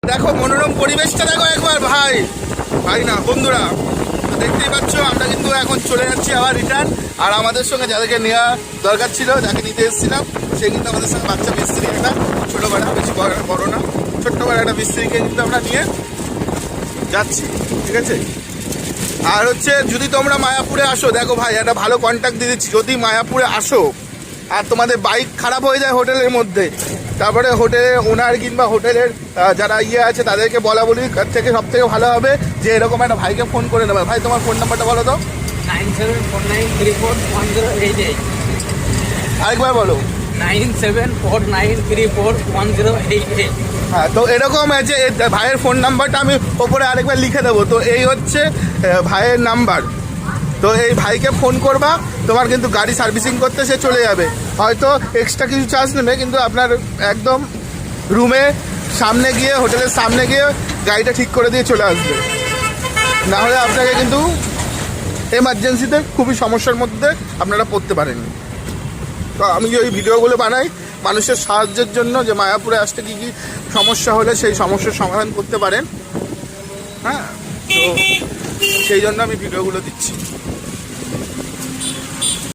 দেখো মনোরম পরিবেশটা দেখো একবার ভাই, ভাই না বন্ধুরা, দেখতেই পাচ্ছ আমরা কিন্তু এখন চলে যাচ্ছি আবার রিটার্ন। আর আমাদের সঙ্গে যাদেরকে নেওয়া দরকার ছিল, যাকে নিতে এসেছিলাম, সে কিন্তু আমাদের সঙ্গে বাচ্চা মিস্ত্রি, একটা ছোটো বেড়া, বেশি বড় না, ছোট্ট বেড়া একটা মিস্ত্রিকে কিন্তু আমরা নিয়ে যাচ্ছি, ঠিক আছে। আর হচ্ছে যদি তোমরা মায়াপুরে আসো, দেখো ভাই একটা ভালো কন্ট্যাক্ট দিয়ে দিচ্ছি, যদি মায়াপুরে আসো আর তোমাদের বাইক খারাপ হয়ে যায় হোটেলের মধ্যে, তারপরে হোটেলের ওনার কিংবা হোটেলের যারা আছে তাদেরকে বলা বলি থেকে সব থেকে ভালো হবে যে এরকম একটা ভাইকে ফোন করে নেবে। ভাই তোমার ফোন নাম্বারটা বলো তো। 9749341088। আরেকবার বলো। 9749341088। হ্যাঁ, তো এরকম আছে, ভাইয়ের ফোন নাম্বারটা আমি ওপরে আরেকবার লিখে দেবো। তো এই হচ্ছে ভাইয়ের নাম্বার। তো এই ভাইকে ফোন করবা, তোমার কিন্তু গাড়ি সার্ভিসিং করতে সে চলে যাবে। হয়তো এক্সট্রা কিছু চার্জ নেবে, কিন্তু আপনার একদম রুমে সামনে গিয়ে, হোটেলের সামনে গিয়ে গাড়িটা ঠিক করে দিয়ে চলে আসবে। না হলে আপনাকে কিন্তু এমার্জেন্সিতে খুবই সমস্যার মধ্যে আপনারা পড়তে পারেন। তো আমি যে ওই ভিডিওগুলো বানাই মানুষের সাহায্যের জন্য, যে মায়াপুরে আসতে কী কী সমস্যা হলে সেই সমস্যার সমাধান করতে পারেন। হ্যাঁ, তো সেই জন্য আমি ভিডিওগুলো দিচ্ছি।